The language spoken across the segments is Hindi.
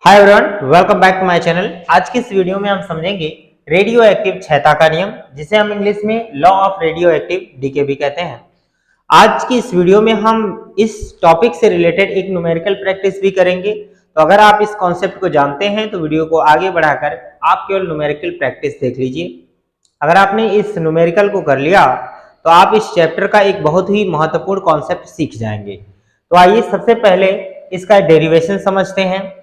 Hi everyone, welcome back to my channel. आज की इस वीडियो में हम समझेंगे रेडियो एक्टिव क्षयता का नियम, जिसे हम इंग्लिश में law of radio active decay भी कहते हैं। आज की इस वीडियो में हम इस टॉपिक से रिलेटेड एक न्यूमेरिकल प्रैक्टिस भी करेंगे। तो अगर आप इस कॉन्सेप्ट को जानते हैं तो वीडियो को आगे बढ़ाकर आप केवल न्यूमेरिकल प्रैक्टिस देख लीजिए। अगर आपने इस न्यूमेरिकल को कर लिया तो आप इस चैप्टर का एक बहुत ही महत्वपूर्ण कॉन्सेप्ट सीख जाएंगे। तो आइए सबसे पहले इसका डेरिवेशन समझते हैं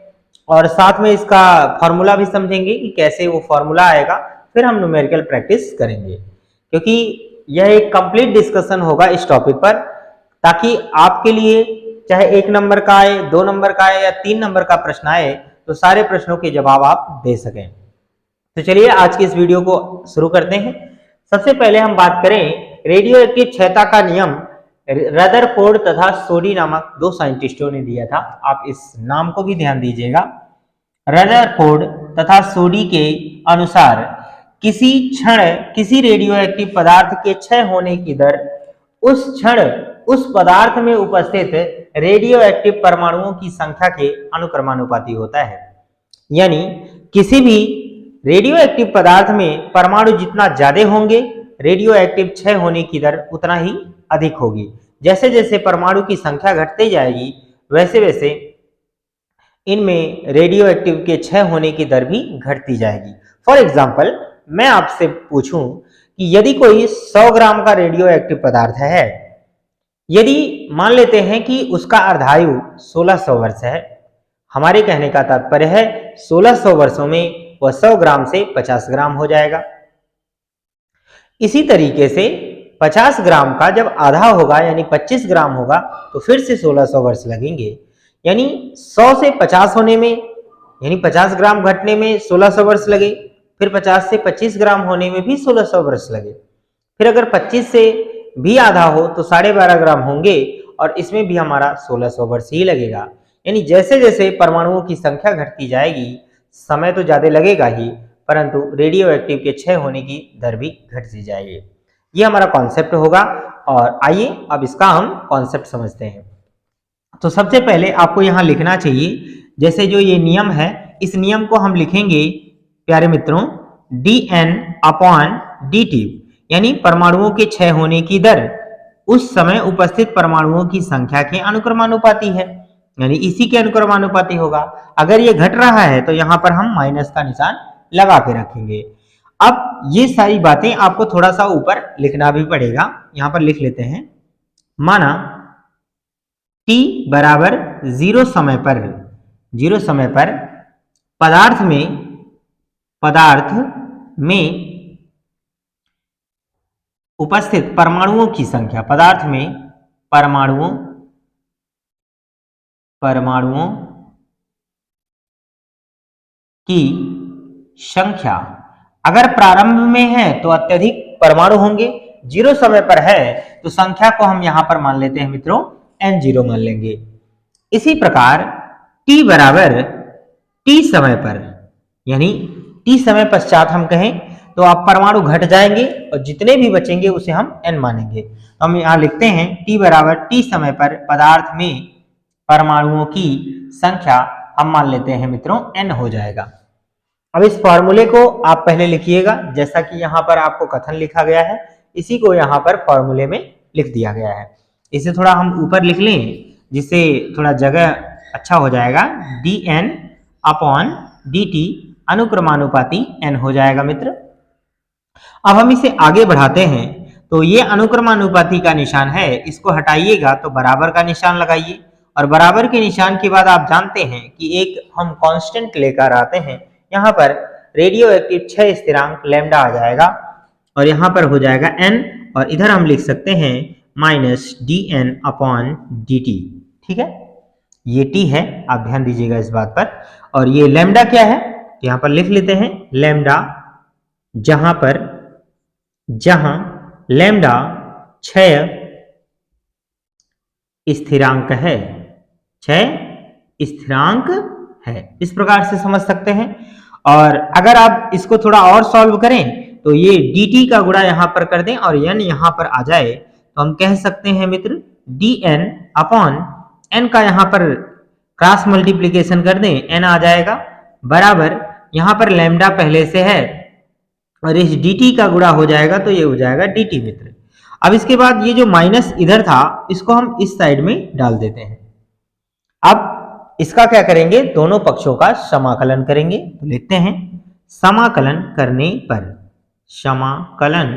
और साथ में इसका फॉर्मूला भी समझेंगे कि कैसे वो फॉर्मूला आएगा। फिर हम न्यूमेरिकल प्रैक्टिस करेंगे, क्योंकि यह एक कंप्लीट डिस्कशन होगा इस टॉपिक पर, ताकि आपके लिए चाहे 1 नंबर का आए, 2 नंबर का आए या 3 नंबर का प्रश्न आए तो सारे प्रश्नों के जवाब आप दे सकें। तो चलिए आज की इस वीडियो को शुरू करते हैं। सबसे पहले हम बात करें रेडियो एक्टिव क्षयता का नियम। रदरफोर्ड तथा सोडी नामक 2 साइंटिस्टों ने दिया था। आप इस नाम को भी ध्यान दीजिएगा। रदरफोर्ड तथा सोडी के अनुसार किसी क्षण किसी रेडियो एक्टिव पदार्थ के क्षय होने की दर उस क्षण उस पदार्थ में उपस्थित रेडियो एक्टिव परमाणुओं की संख्या के अनुक्रमानुपाती होता है। यानी किसी भी रेडियो एक्टिव पदार्थ में परमाणु जितना ज्यादा होंगे, रेडियो एक्टिव क्षय होने की दर उतना ही अधिक होगी। जैसे जैसे परमाणु की संख्या घटती जाएगी वैसे वैसे इनमें रेडियो एक्टिव के क्षय होने की दर भी घटती जाएगी। फॉर एग्जाम्पल, मैं आपसे पूछूं कि यदि कोई 100 ग्राम का रेडियो एक्टिव पदार्थ है, यदि मान लेते हैं कि उसका अर्धायु 1600 वर्ष है, हमारे कहने का तात्पर्य है 1600 वर्षों में वह 100 ग्राम से 50 ग्राम हो जाएगा। इसी तरीके से 50 ग्राम का जब आधा होगा यानी 25 ग्राम होगा तो फिर से 1600 वर्ष लगेंगे। यानी 100 से 50 होने में यानी 50 ग्राम घटने में 1600 वर्ष लगे, फिर 50 से 25 ग्राम होने में भी 1600 वर्ष लगे, फिर अगर 25 से भी आधा हो तो 12.5 ग्राम होंगे और इसमें भी हमारा 1600 वर्ष ही लगेगा। यानी जैसे जैसे परमाणुओं की संख्या घटती जाएगी, समय तो ज्यादा लगेगा ही, परंतु रेडियो एक्टिव के क्षय होने की दर भी घटती जाएगी। ये हमारा कॉन्सेप्ट होगा। और आइए अब इसका हम कॉन्सेप्ट समझते हैं। तो सबसे पहले आपको यहाँ लिखना चाहिए, जैसे जो ये नियम है, इस नियम को हम लिखेंगे प्यारे मित्रों dN/dt, यानी परमाणुओं के क्षय होने की दर उस समय उपस्थित परमाणुओं की संख्या के अनुक्रमानुपाती है, यानी इसी के अनुक्रमानुपाती होगा। अगर ये घट रहा है तो यहाँ पर हम माइनस का निशान लगा के रखेंगे। अब ये सारी बातें आपको थोड़ा सा ऊपर लिखना भी पड़ेगा। यहां पर लिख लेते हैं, माना t बराबर 0 समय पर पदार्थ में उपस्थित परमाणुओं की संख्या, पदार्थ में परमाणुओं की संख्या अगर प्रारंभ में है तो अत्यधिक परमाणु होंगे, 0 समय पर है तो संख्या को हम यहां पर मान लेते हैं मित्रों n0 मान लेंगे। इसी प्रकार t बराबर t समय पर, यानी t समय पश्चात हम कहें तो आप परमाणु घट जाएंगे और जितने भी बचेंगे उसे हम n मानेंगे। तो हम यहां लिखते हैं t बराबर t समय पर पदार्थ में परमाणुओं की संख्या हम मान लेते हैं मित्रों n हो जाएगा। अब इस फॉर्मूले को आप पहले लिखिएगा, जैसा कि यहाँ पर आपको कथन लिखा गया है, इसी को यहाँ पर फॉर्मूले में लिख दिया गया है। इसे थोड़ा हम ऊपर लिख लें जिससे थोड़ा जगह अच्छा हो जाएगा। dN/dt अनुक्रमानुपाती n हो जाएगा मित्र। अब हम इसे आगे बढ़ाते हैं, तो ये अनुक्रमानुपाती का निशान है, इसको हटाइएगा तो बराबर का निशान लगाइए, और बराबर के निशान के बाद आप जानते हैं कि एक हम कांस्टेंट लेकर आते हैं। यहाँ पर रेडियो एक्टिव क्षय स्थिरांक लैम्डा आ जाएगा और यहाँ पर हो जाएगा n, और इधर हम लिख सकते हैं -dN/dt। ठीक है, ये t है, आप ध्यान दीजिएगा इस बात पर। और ये लैम्डा क्या है, यहाँ पर लिख लेते हैं लैम्डा, जहां लैम्डा क्षय स्थिरांक है, इस प्रकार से समझ सकते हैं। और अगर आप इसको थोड़ा और सॉल्व करें तो ये dt का गुणा यहां पर कर दें और n यहां पर आ जाए तो हम कह सकते हैं मित्र dN/n का यहां पर क्रॉस मल्टीप्लीकेशन कर दें, n आ जाएगा बराबर, यहां पर लैम्डा पहले से है और इस dt का गुणा हो जाएगा तो ये हो जाएगा dt मित्र। अब इसके बाद ये जो माइनस इधर था इसको हम इस साइड में डाल देते हैं। अब इसका क्या करेंगे, दोनों पक्षों का समाकलन करेंगे। तो लिखते हैं समाकलन करने पर, समाकलन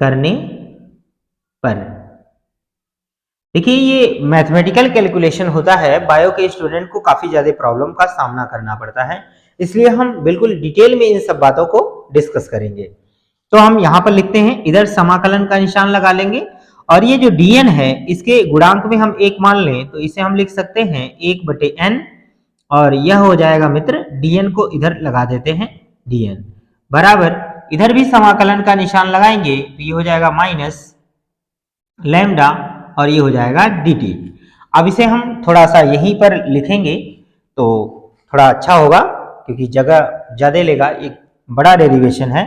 करने पर, देखिए ये मैथमेटिकल कैलकुलेशन होता है, बायो के स्टूडेंट को काफी ज्यादा प्रॉब्लम का सामना करना पड़ता है, इसलिए हम बिल्कुल डिटेल में इन सब बातों को डिस्कस करेंगे। तो हम यहां पर लिखते हैं, इधर समाकलन का निशान लगा लेंगे और ये जो dn है इसके गुणांक में हम 1 मान लें तो इसे हम लिख सकते हैं 1/n और यह हो जाएगा मित्र, dn को इधर लगा देते हैं, dn बराबर, इधर भी समाकलन का निशान लगाएंगे तो ये हो जाएगा माइनस लैम्डा और ये हो जाएगा dt। अब इसे हम थोड़ा सा यहीं पर लिखेंगे तो थोड़ा अच्छा होगा क्योंकि जगह ज्यादा लेगा, एक बड़ा डेरिवेशन है।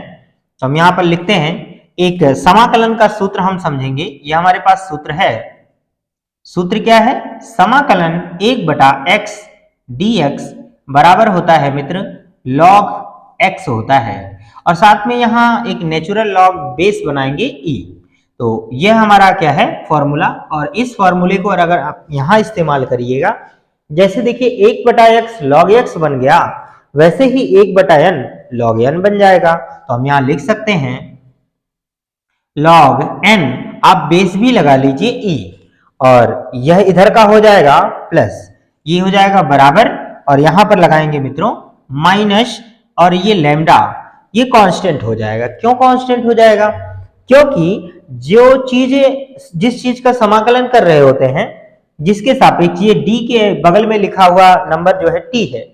तो हम यहाँ पर लिखते हैं, एक समाकलन का सूत्र हम समझेंगे। ये हमारे पास सूत्र है, सूत्र क्या है, समाकलन 1/x dx बराबर होता है मित्र log x होता है और साथ में यहाँ एक नेचुरल लॉग बेस बनाएंगे e। तो यह हमारा क्या है फॉर्मूला, और इस फॉर्मूले को अगर आप यहाँ इस्तेमाल करिएगा, जैसे देखिए 1/x log x बन गया वैसे ही 1/n log n बन जाएगा। तो हम यहाँ लिख सकते हैं log n, आप बेस भी लगा लीजिए e और यह इधर का हो जाएगा प्लस, ये हो जाएगा बराबर और यहां पर लगाएंगे मित्रों माइनस और ये लैम्डा, ये कांस्टेंट हो जाएगा। क्यों कांस्टेंट हो जाएगा, क्योंकि जो चीजें जिस चीज का समाकलन कर रहे होते हैं, जिसके सापेक्ष ये d के बगल में लिखा हुआ नंबर जो है t है,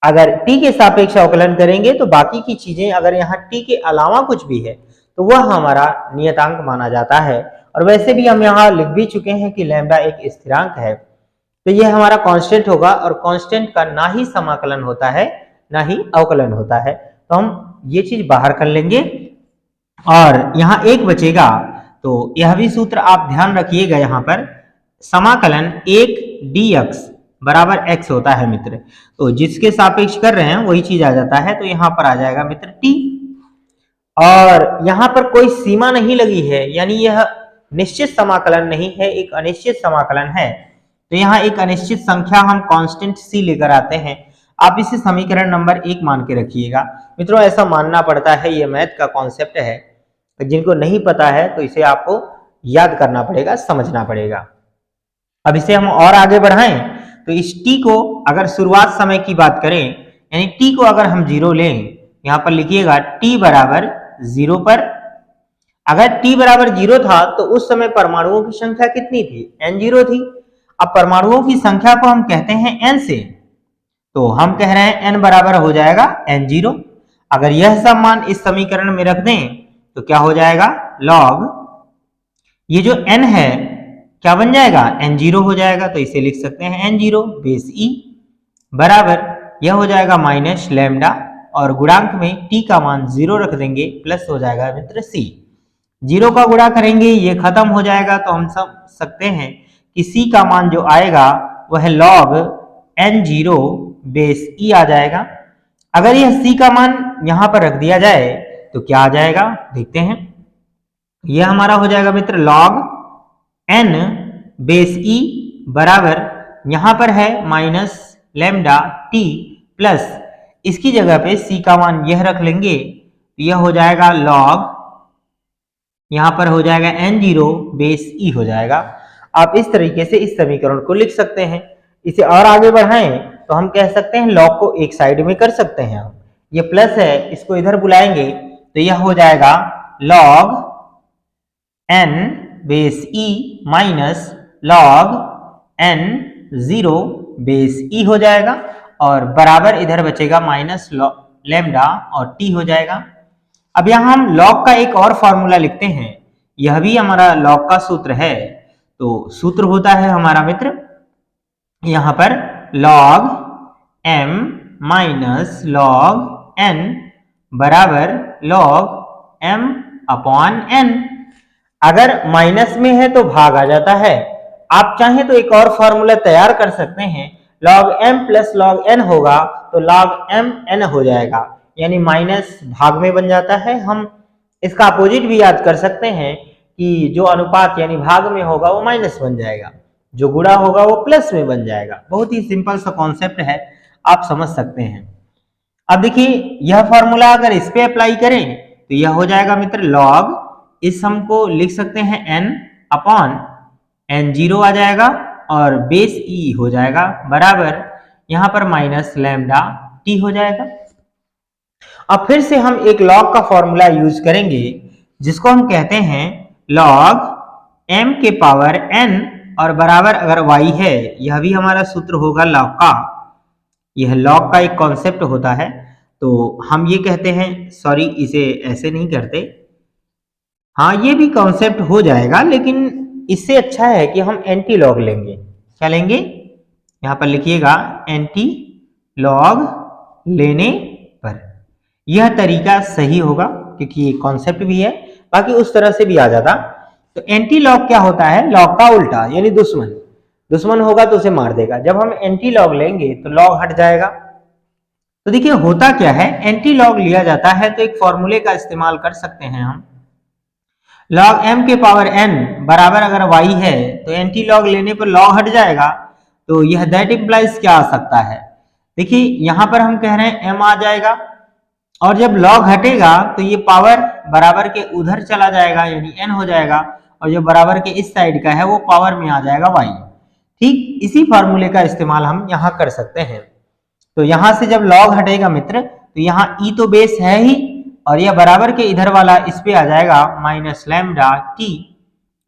अगर t के सापेक्ष अवकलन करेंगे तो बाकी की चीजें अगर यहाँ t के अलावा कुछ भी है तो वह हमारा नियतांक माना जाता है। और वैसे भी हम यहाँ लिख भी चुके हैं कि लैम्डा एक स्थिरांक है, तो यह हमारा कांस्टेंट होगा और कांस्टेंट का ना ही समाकलन होता है ना ही अवकलन होता है। तो हम ये चीज बाहर कर लेंगे और यहाँ 1 बचेगा। तो यह भी सूत्र आप ध्यान रखिएगा, यहाँ पर समाकलन 1 dx बराबर x होता है मित्र, तो जिसके सापेक्ष कर रहे हैं वही चीज आ जाता है। तो यहाँ पर आ जाएगा मित्र t और यहाँ पर कोई सीमा नहीं लगी है, यानी यह निश्चित समाकलन नहीं है, एक अनिश्चित समाकलन है। तो यहाँ एक अनिश्चित संख्या हम कांस्टेंट c लेकर आते हैं। आप इसे समीकरण नंबर 1 मान के रखिएगा मित्रों, ऐसा मानना पड़ता है, ये मैथ का कॉन्सेप्ट है, तो जिनको नहीं पता है तो इसे आपको याद करना पड़ेगा, समझना पड़ेगा। अब इसे हम और आगे बढ़ाएं तो इस t को अगर शुरुआत समय की बात करें, यानी t को अगर हम 0 लें, यहाँ पर लिखिएगा t बराबर 0 पर, अगर t बराबर 0 था तो उस समय परमाणुओं की संख्या कितनी थी, n0 थी। अब परमाणुओं की संख्या को हम कहते हैं n से, तो हम कह रहे हैं n बराबर हो जाएगा n0। अगर यह सब मान इस समीकरण में रख दें तो क्या हो जाएगा, log ये जो n है क्या बन जाएगा, n0 हो जाएगा। तो इसे लिख सकते हैं n0 बेस e बराबर, यह हो जाएगा माइनस लैम्डा और गुणांक में t का मान 0 रख देंगे, प्लस हो जाएगा मित्र c। 0 का गुणा करेंगे ये खत्म हो जाएगा, तो हम समझ सकते हैं कि c का मान जो आएगा वह log n0 बेस e आ जाएगा। अगर यह c का मान यहां पर रख दिया जाए तो क्या आ जाएगा, देखते हैं। यह हमारा हो जाएगा मित्र log n बेस e बराबर, यहां पर है माइनस लैम्डा t प्लस इसकी जगह पे c का मान यह रख लेंगे, तो यह हो जाएगा log, यहां पर हो जाएगा n0 बेस e हो जाएगा। आप इस तरीके से इस समीकरण को लिख सकते हैं। इसे और आगे बढ़ाएं तो हम कह सकते हैं log को एक साइड में कर सकते हैं, हम ये प्लस है इसको इधर बुलाएंगे तो यह हो जाएगा log n base e minus log n0 base e हो जाएगा और बराबर इधर बचेगा माइनस लैम्डा और t हो जाएगा। अब यहाँ हम log का एक और फॉर्मूला लिखते हैं, यह भी हमारा log का सूत्र है। तो सूत्र होता है हमारा मित्र यहाँ पर log m minus log n बराबर log m अपॉन n। अगर माइनस में है तो भाग आ जाता है आप चाहें तो एक और फॉर्मूला तैयार कर सकते हैं, log m plus log n होगा तो log m n हो जाएगा, यानी माइनस भाग में बन जाता है। हम इसका अपोजिट भी याद कर सकते हैं कि जो अनुपात यानी भाग में होगा वो माइनस बन जाएगा, जो गुणा होगा वो प्लस में बन जाएगा। बहुत ही सिंपल सा कॉन्सेप्ट है, आप समझ सकते हैं। अब देखिए यह फॉर्मूला अगर इस पे अप्लाई करें तो यह हो जाएगा मित्र log, इस सम को लिख सकते हैं n अपॉन n जीरो आ जाएगा और बेस e हो जाएगा बराबर यहां पर माइनस लैम्डा t हो जाएगा। अब फिर से हम एक log का फॉर्मूला यूज करेंगे जिसको हम कहते हैं log m के पावर n और बराबर अगर y है, यह भी हमारा सूत्र होगा log का। यह log का एक कॉन्सेप्ट होता है, तो हम ये कहते हैं, सॉरी इसे ऐसे नहीं करते, हाँ ये भी कॉन्सेप्ट हो जाएगा, लेकिन इससे अच्छा है कि हम एंटी लॉग लेंगे। क्या लेंगे, यहां पर लिखिएगा एंटी लॉग लेने पर, यह तरीका सही होगा क्योंकि ये कॉन्सेप्ट भी है, बाकी उस तरह से भी आ जाता। तो एंटी लॉग क्या होता है, लॉग का उल्टा, यानी दुश्मन। दुश्मन होगा तो उसे मार देगा। जब हम एंटी लॉग लेंगे तो लॉग हट जाएगा। तो देखिए होता क्या है, एंटी लॉग लिया जाता है तो एक फॉर्मूले का इस्तेमाल कर सकते हैं हम, log m के पावर n बराबर अगर y है तो एंटी लॉग लेने पर log हट जाएगा। तो यह दैट इंप्लाइज क्या आ सकता है, देखिए यहां पर हम कह रहे हैं m आ जाएगा और जब log हटेगा तो ये पावर बराबर के उधर चला जाएगा यानी n हो जाएगा, और जो बराबर के इस साइड का है वो पावर में आ जाएगा y। ठीक इसी फॉर्मूले का इस्तेमाल हम यहाँ कर सकते हैं। तो यहां से जब log हटेगा मित्र तो यहाँ e तो बेस है ही, और यह बराबर के इधर वाला इस पे आ जाएगा माइनस लैम्डा टी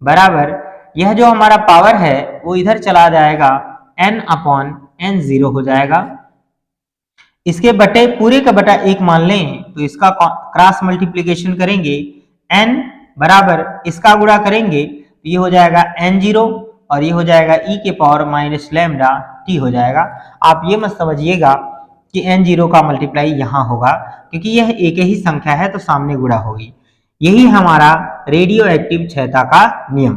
बराबर, यह जो हमारा पावर है वो इधर चला जाएगा n अपॉन n जीरो हो जाएगा। इसके बटे पूरे का बटा एक मान लें तो इसका क्रॉस मल्टीप्लीकेशन करेंगे, n बराबर इसका गुणा करेंगे तो ये हो जाएगा n जीरो और ये हो जाएगा e के पावर माइनस लैम्डा टी हो जाएगा। आप ये मत समझिएगा कि n जीरो का मल्टीप्लाई यहाँ होगा, क्योंकि यह एक ही संख्या है तो सामने गुणा होगी। यही हमारा रेडियो एक्टिव क्षयता का नियम।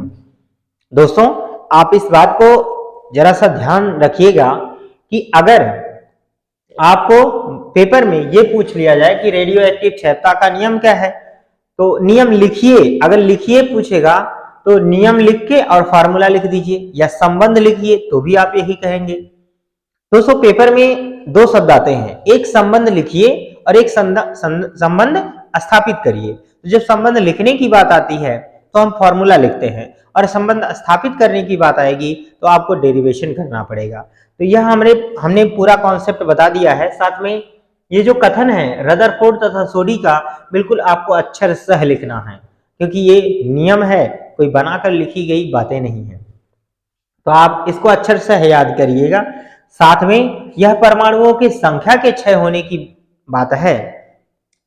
दोस्तों आप इस बात को जरा सा ध्यान रखिएगा कि अगर आपको पेपर में ये पूछ लिया जाए कि रेडियो एक्टिव क्षयता का नियम क्या है, तो नियम लिखिए। अगर लिखिए पूछेगा तो नियम लिख के और फॉर्मूला लिख दीजिए, या संबंध लिखिए तो भी आप यही कहेंगे। दोस्तों पेपर में दो शब्द आते हैं, एक संबंध लिखिए और एक संबंध स्थापित करिए। तो जब संबंध लिखने की बात आती है तो हम फॉर्मूला लिखते हैं, और संबंध स्थापित करने की बात आएगी तो आपको डेरिवेशन करना पड़ेगा। तो यह हमने पूरा कॉन्सेप्ट बता दिया है। साथ में ये जो कथन है रदरफोर्ड तथा सोडी का, बिल्कुल आपको अक्षर सह लिखना है, क्योंकि ये नियम है, कोई बनाकर लिखी गई बातें नहीं है। तो आप इसको अक्षर सह याद करिएगा। साथ में यह परमाणुओं की संख्या के क्षय होने की बात है।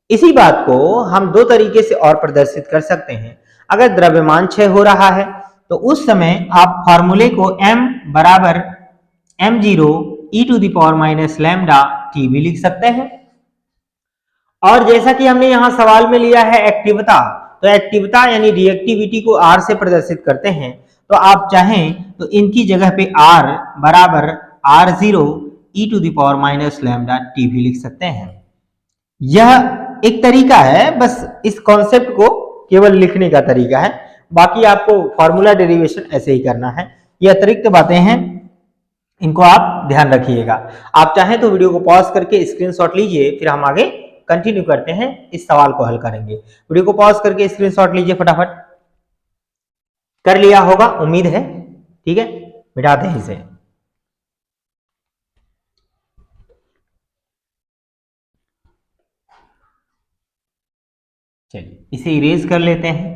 इसी बात को हम दो तरीके से और प्रदर्शित कर सकते हैं। अगर द्रव्यमान क्षय हो रहा है तो उस समय आप फॉर्मूले को m बराबर m zero e to the power minus lambda t भी लिख सकते हैं। और जैसा कि हमने यहाँ सवाल में लिया है एक्टिवता, तो एक्टिवता यानी रिएक्टिविटी को r से प्रदर्शित करते हैं। तो आप चाहें तो इनकी जगह पे r बराबर r zero e to the power minus lambda t भी लिख सकते हैं। यह एक तरीका है, बस इस कॉन्सेप्ट को केवल लिखने का तरीका है, बाकी आपको फॉर्मूला डेरिवेशन ऐसे ही करना है। ये अतिरिक्त बातें हैं, इनको आप ध्यान रखिएगा। आप चाहें तो वीडियो को पॉज करके स्क्रीनशॉट लीजिए, फिर हम आगे कंटिन्यू करते हैं, इस सवाल को हल करेंगे। वीडियो को पॉज करके स्क्रीनशॉट लीजिए फटाफट। कर लिया होगा उम्मीद है, ठीक है, मिटाते हैं इसे। चलिए इसे इरेज कर लेते हैं।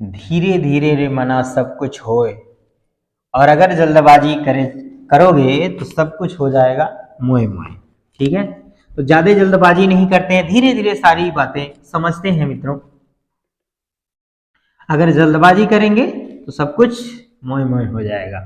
धीरे धीरे रे मना सब कुछ होए, और अगर जल्दबाजी करोगे तो सब कुछ हो जाएगा मोए मोए। ठीक है, तो ज्यादा जल्दबाजी नहीं करते हैं, धीरे धीरे सारी बातें समझते हैं मित्रों। अगर जल्दबाजी करेंगे तो सब कुछ मोए मोए हो जाएगा।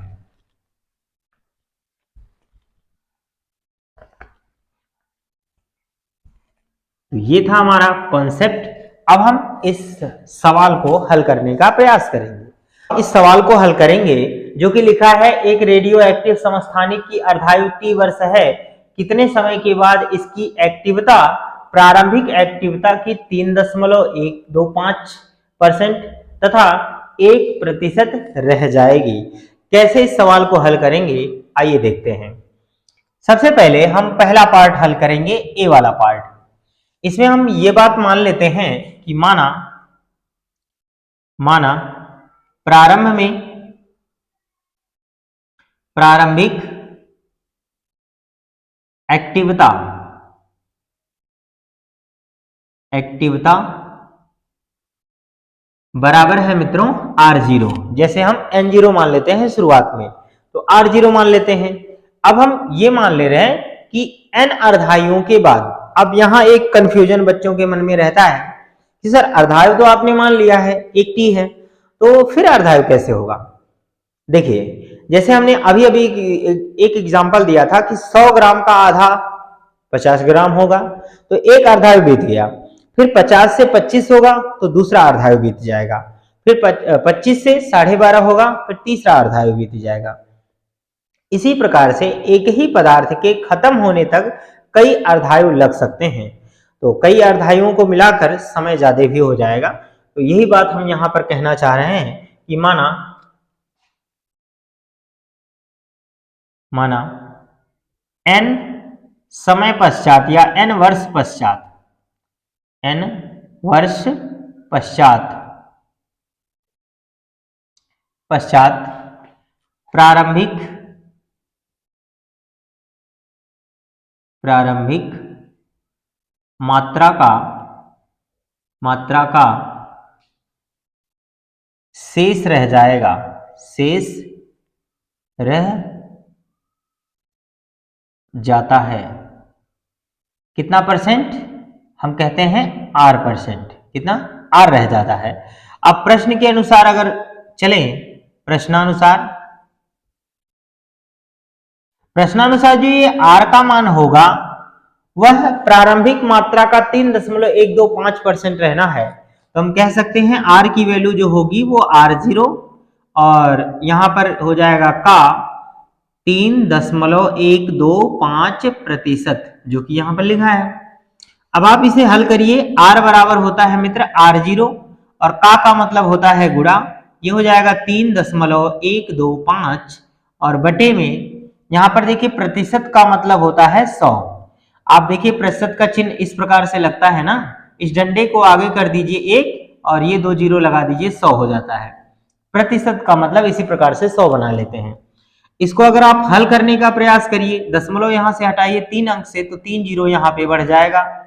तो ये था हमारा कॉन्सेप्ट अब हम इस सवाल को हल करने का प्रयास करेंगे। इस सवाल को हल करेंगे जो कि लिखा है एक रेडियो एक्टिव समस्थानिक की अर्धायु T वर्ष है, कितने समय के बाद इसकी एक्टिवता प्रारंभिक एक्टिवता की 3.125% तथा 1% रह जाएगी। कैसे इस सवाल को हल करेंगे आइए देखते हैं। सबसे पहले हम पहला पार्ट हल करेंगे, ए वाला पार्ट। इसमें हम ये बात मान लेते हैं कि माना प्रारंभ में प्रारंभिक एक्टिवता बराबर है मित्रों R0। जैसे हम N0 मान लेते हैं शुरुआत में, तो R0 मान लेते हैं। अब हम ये मान ले रहे हैं कि N अर्धायुओं के बाद, अब यहां एक कंफ्यूजन बच्चों के मन में रहता है कि सर अर्धायु तो आपने मान लिया है, एक T है, तो फिर अर्धायु कैसे होगा। देखिए जैसे हमने अभी अभी एक एग्जांपल दिया था कि 100 ग्राम का आधा 50 ग्राम होगा, तो एक अर्धायु बीत गया। फिर 50 से 25 होगा तो दूसरा अर्धायु बीत जाएगा, फिर 25 से 12.5 होगा, फिर तीसरा अर्धायु बीत जाएगा। इसी प्रकार से एक ही पदार्थ के खत्म होने तक कई अर्धायु लग सकते हैं, तो कई अर्धायुओं को मिलाकर समय ज्यादा भी हो जाएगा। तो यही बात हम यहां पर कहना चाह रहे हैं कि माना n समय पश्चात या n वर्ष पश्चात प्रारंभिक मात्रा का शेष रह जाता है। कितना परसेंट? हम कहते हैं R%। कितना? R रह जाता है। अब प्रश्न के अनुसार अगर चलें, प्रश्नानुसार जो ये R का मान होगा वह प्रारंभिक मात्रा का 3.125% रहना है। तो हम कह सकते हैं R की वैल्यू जो होगी वो R0 और यहां पर हो जाएगा का 3.125%, जो कि यहां पर लिखा है। अब आप इसे हल करिए। R बराबर होता है मित्र R0 और का मतलब होता है गुणा, ये हो जाएगा 3.125 और बटे में यहां पर देखिए प्रतिशत का मतलब होता है 100। आप देखिए प्रतिशत का चिन्ह इस प्रकार से लगता है ना, इस डंडे को आगे कर दीजिए 1 और ये 2 जीरो लगा दीजिए, 100 हो जाता है। प्रतिशत का मतलब इसी प्रकार से 100 बना लेते हैं। इसको अगर आप हल करने का प्रयास करिए, दशमलव यहां से हटाइए 3 अंक से, तो 3 जीरो यहां पे बढ़ जाएगा।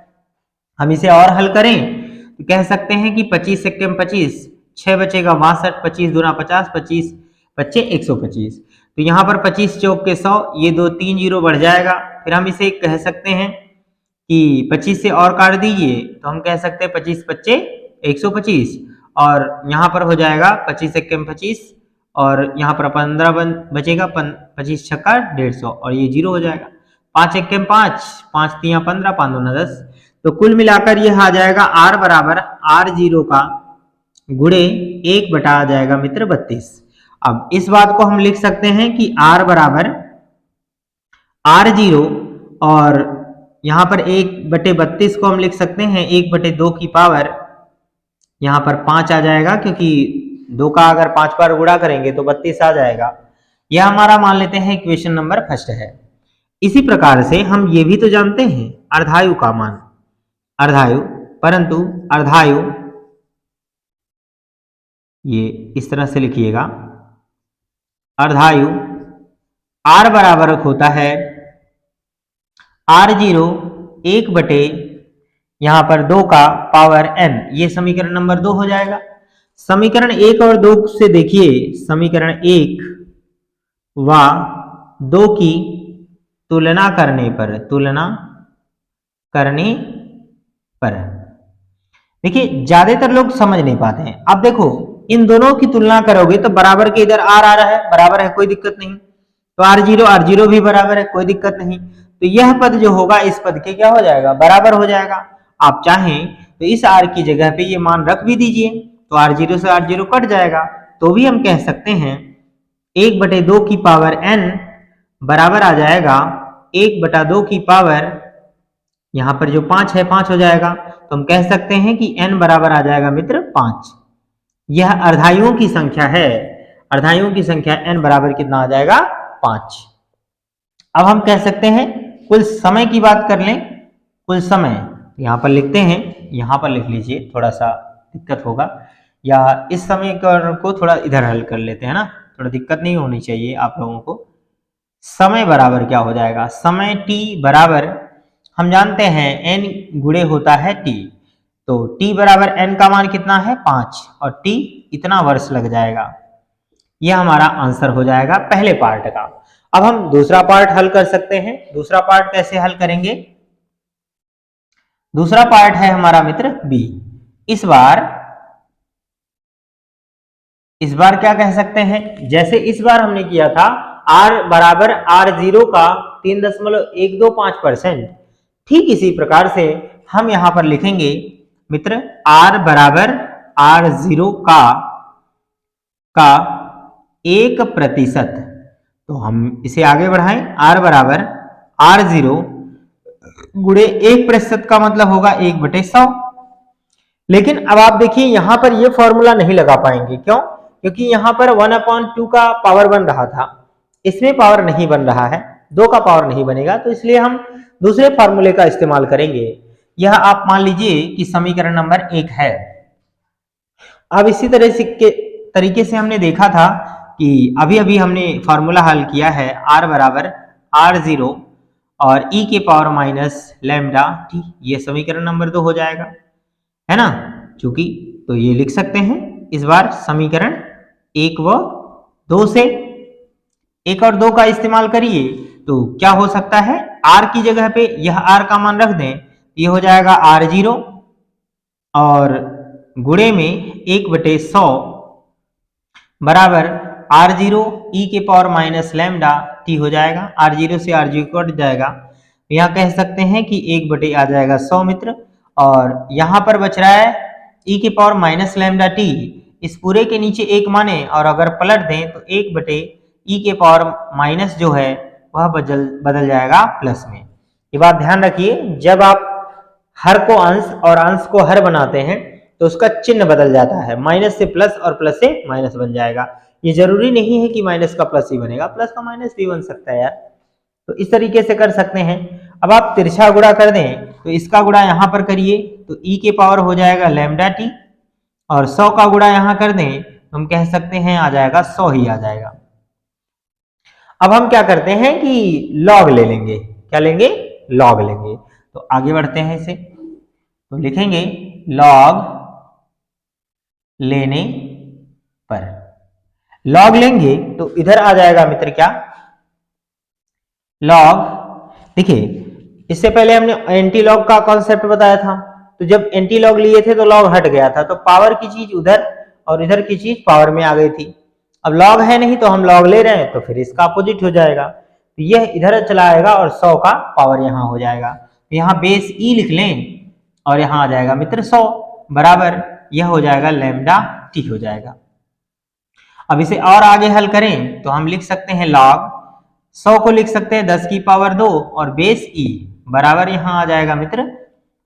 हम इसे और हल करें तो कह सकते हैं कि 25 से 25, 6 बचेगा 62, 25 दूना 50, 25 बच्चे 125। तो यहाँ पर 25 चौक के 100, ये 3 जीरो बढ़ जाएगा। फिर हम इसे कह सकते हैं कि 25 से और काट दीजिए, तो हम कह सकते हैं 25 बच्चे 125 और यहाँ पर हो जाएगा 25 से 25 और यहाँ पर 15 बचेगा, 25 छक्का 150 और ये जीरो हो जाएगा। 5 एक 5, 5 3 15, 5 दूना 10। तो कुल मिलाकर यह आ जाएगा R बराबर R0 का गुणे 1 बटा आ जाएगा मित्र 32। अब इस बात को हम लिख सकते हैं कि R बराबर R0 और यहां पर 1/32 को हम लिख सकते हैं 1/2 की पावर, यहां पर 5 आ जाएगा, क्योंकि 2 का अगर 5 बार गुणा करेंगे तो 32 आ जाएगा। यह हमारा मान लेते हैं इक्वेशन नंबर फर्स्ट है। इसी प्रकार से हम ये भी तो जानते हैं अर्धायु का मान, परंतु अर्धायु ये इस तरह से लिखिएगा, अर्धायु R बराबर होता है R0 1 बटे यहां पर 2 का पावर n। ये समीकरण नंबर 2 हो जाएगा। समीकरण 1 और 2 से देखिए, समीकरण 1 व 2 की तुलना करने पर देखिए ज्यादातर लोग समझ नहीं पाते हैं। अब देखो इन दोनों की तुलना करोगे तो बराबर के इधर R आ रहा है, बराबर है, कोई दिक्कत नहीं। तो R0 भी बराबर है, कोई दिक्कत नहीं। तो यह पद जो होगा इस पद के क्या हो जाएगा, बराबर हो जाएगा। आप चाहें तो इस r की जगह पे ये मान रख भी दीजिए, तो r0 से r0 कट जाएगा, तो भी हम कह सकते हैं 1/2 की पावर n बराबर आ जाएगा 1/2 की पावर, यहाँ पर जो 5 है 5 हो जाएगा, तो हम कह सकते हैं कि n बराबर आ जाएगा मित्र 5। यह अर्धाइयों की संख्या है, अर्धाइयों की संख्या n बराबर कितना आ जाएगा 5। अब हम कह सकते हैं कुल समय की बात कर लें। कुल समय यहाँ पर लिखते हैं, यहाँ पर लिख लीजिए, थोड़ा सा दिक्कत होगा, या इस समीकरण को थोड़ा इधर हल कर लेते हैं ना, थोड़ा दिक्कत नहीं होनी चाहिए आप लोगों को। समय बराबर क्या हो जाएगा, समय t बराबर हम जानते हैं n गुणे होता है t, तो t बराबर n का मान कितना है 5 और t इतना वर्ष लग जाएगा। यह हमारा आंसर हो जाएगा पहले पार्ट का। अब हम दूसरा पार्ट हल कर सकते हैं। दूसरा पार्ट कैसे हल करेंगे, दूसरा पार्ट है हमारा मित्र बी। इस बार क्या कह सकते हैं, जैसे इस बार हमने किया था r बराबर r0 का 3.125%, ठीक इसी प्रकार से हम यहां पर लिखेंगे मित्र r बराबर r0 का 1%। तो हम इसे आगे बढ़ाएं, r बराबर r0 गुणे 1% का मतलब होगा 1/100। लेकिन अब आप देखिए यहां पर ये फॉर्मूला नहीं लगा पाएंगे, क्यों? क्योंकि यहां पर 1/2 का पावर बन रहा था, इसमें पावर नहीं बन रहा है, 2 का पावर नहीं बनेगा, तो इसलिए हम दूसरे फॉर्मूले का इस्तेमाल करेंगे। यह आप मान लीजिए कि समीकरण नंबर 1 है। अब इसी तरीके से हमने देखा था कि अभी अभी हमने फॉर्मूला हल किया है, r बराबर r0 और e के पावर माइनस लैम्डा t, ये समीकरण नंबर 2 हो जाएगा, है ना। चूंकि तो ये लिख सकते हैं इस बार समीकरण 1 व 2 से, 1 और 2 का इस्तेमाल करिए तो क्या हो सकता है, r की जगह पे यह r का मान रख दें, ये हो जाएगा r0 और गुणे में 1/100 बराबर r0 e के पावर माइनस लैम्डा t हो जाएगा। r0 से r0 कट जाएगा, यहाँ कह सकते हैं कि 1 आ जाएगा 100 मित्र, और यहाँ पर बच रहा है e के पावर माइनस लैम्डा t, इस पूरे के नीचे 1 माने और अगर पलट दें तो 1/e के पावर माइनस जो है वह बदल जाएगा प्लस में। ये बात ध्यान रखिए, जब आप हर को अंश और अंश को हर बनाते हैं तो उसका चिन्ह बदल जाता है, माइनस से प्लस और प्लस से माइनस बन जाएगा। ये जरूरी नहीं है कि माइनस का प्लस ही बनेगा, प्लस का माइनस भी बन सकता है यार, तो इस तरीके से कर सकते हैं। अब आप तिरछा गुणा कर दें तो इसका गुणा यहाँ पर करिए तो e के पावर हो जाएगा लैम्डा t, और 100 का गुणा यहाँ कर दें तो हम कह सकते हैं आ जाएगा 100 ही आ जाएगा। अब हम क्या करते हैं कि लॉग ले लेंगे, क्या लेंगे, लॉग लेंगे। तो आगे बढ़ते हैं इसे, तो लिखेंगे लॉग लेने पर, लॉग लेंगे तो इधर आ जाएगा मित्र क्या, लॉग। देखिए इससे पहले हमने एंटी लॉग का कॉन्सेप्ट बताया था, तो जब एंटी लॉग लिए थे तो लॉग हट गया था, तो पावर की चीज उधर और इधर की चीज पावर में आ गई थी। अब लॉग है नहीं तो हम लॉग ले रहे हैं, तो फिर इसका अपोजिट हो जाएगा, तो यह इधर चला आएगा और 100 का पावर यहाँ हो जाएगा, तो यहाँ बेस e लिख लें और यहाँ आ जाएगा मित्र 100 बराबर, यह हो जाएगा लैम्डा t हो जाएगा। अब इसे और आगे हल करें तो हम लिख सकते हैं लॉग 100 को लिख सकते हैं 10 की पावर 2 और बेस e बराबर यहाँ आ जाएगा मित्र,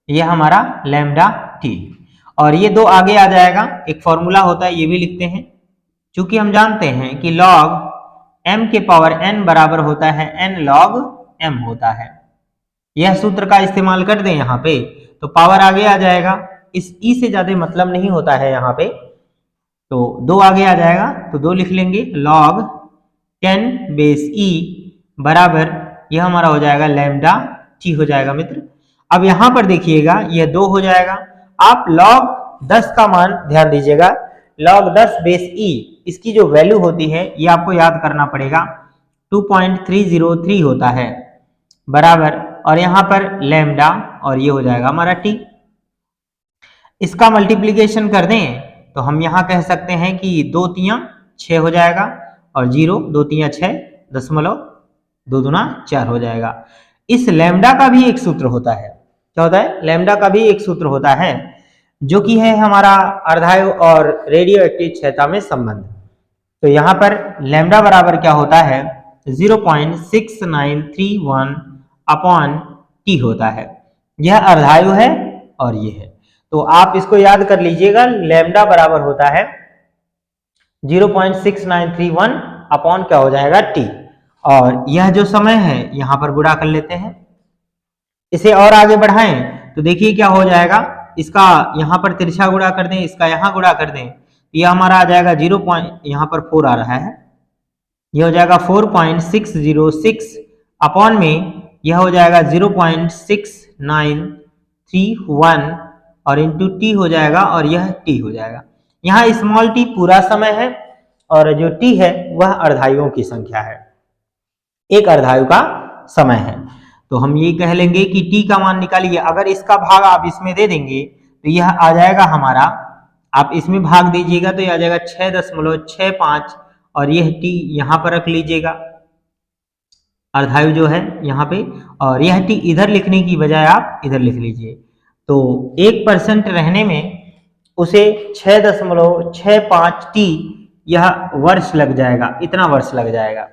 यह हमारा लैम्डा t, और ये 2 आगे आ जाएगा, एक फॉर्मूला होता है ये भी लिखते हैं, चूंकि हम जानते हैं कि log m के पावर n बराबर होता है n log m होता है। यह सूत्र का इस्तेमाल कर दें यहाँ पे तो पावर आगे आ जाएगा, इस e से ज्यादा मतलब नहीं होता है यहाँ पे, तो 2 आगे आ जाएगा तो 2 लिख लेंगे, log 10 बेस e बराबर यह हमारा हो जाएगा लैम्डा t हो जाएगा मित्र। अब यहाँ पर देखिएगा यह 2 हो जाएगा, आप log 10 का मान ध्यान दीजिएगा, log 10 बेस e इसकी जो वैल्यू होती है ये आपको याद करना पड़ेगा, 2.303 होता है बराबर, और यहाँ पर लैम्डा और ये हो जाएगा हमारा t। इसका मल्टीप्लीकेशन कर दें तो हम यहाँ कह सकते हैं कि 2 तियां 6 हो जाएगा और 0 2 तियां 6 दशमलव 2 दूना 4 हो जाएगा। इस लैम्डा का भी एक सूत्र होता है, क्या होता है, लैम्डा का भी एक सूत्र होता है, जो कि है हमारा अर्धायु और रेडियो एक्टिव क्षयता में संबंध। तो यहाँ पर लैम्डा बराबर क्या होता है 0.6931 अपॉन टी होता है। यह अर्धायु है और ये है, तो आप इसको याद कर लीजिएगा, लैम्डा बराबर होता है 0.6931 अपॉन क्या हो जाएगा टी, और यह जो समय है यहाँ पर गुणा कर लेते हैं। इसे और आगे बढ़ाएं तो देखिए क्या हो जाएगा, इसका यहाँ पर तिरछा गुणा कर दें, इसका यहाँ गुणा कर दें, यह हमारा आ जाएगा 0 पॉइंट, यहाँ पर 4 आ रहा है, यह हो जाएगा 4.606 अपॉन में यह हो जाएगा 0.6931 और इंटू टी हो जाएगा और यह टी हो जाएगा। यहाँ स्मॉल टी पूरा समय है और जो टी है वह अर्धायुओं की संख्या है, एक अर्धायु का समय है। तो हम ये कह लेंगे कि टी का मान निकालिए, अगर इसका भाग आप इसमें दे देंगे तो यह आ जाएगा हमारा, आप इसमें भाग दीजिएगा तो यह आ जाएगा 6.65 और यह टी यहाँ पर रख लीजिएगा, अर्धायु जो है यहाँ पे, और यह टी इधर लिखने की बजाय आप इधर लिख लीजिए। तो 1% रहने में उसे 6.65 टी यह वर्ष लग जाएगा, इतना वर्ष लग जाएगा।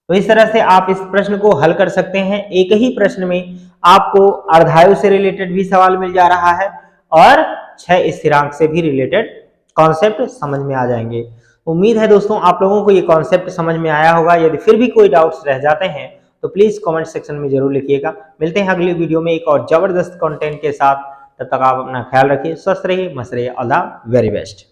तो इस तरह से आप इस प्रश्न को हल कर सकते हैं। एक ही प्रश्न में आपको अर्धायु से रिलेटेड भी सवाल मिल जा रहा है और क्षय स्थिरांक से भी रिलेटेड कॉन्सेप्ट समझ में आ जाएंगे। उम्मीद है दोस्तों आप लोगों को ये कॉन्सेप्ट समझ में आया होगा। यदि फिर भी कोई डाउट्स रह जाते हैं तो प्लीज कमेंट सेक्शन में जरूर लिखिएगा। मिलते हैं अगली वीडियो में एक और जबरदस्त कंटेंट के साथ, तब तक आप अपना ख्याल रखिए, स्वस्थ रहिए, मस्त रहिए। All the very best.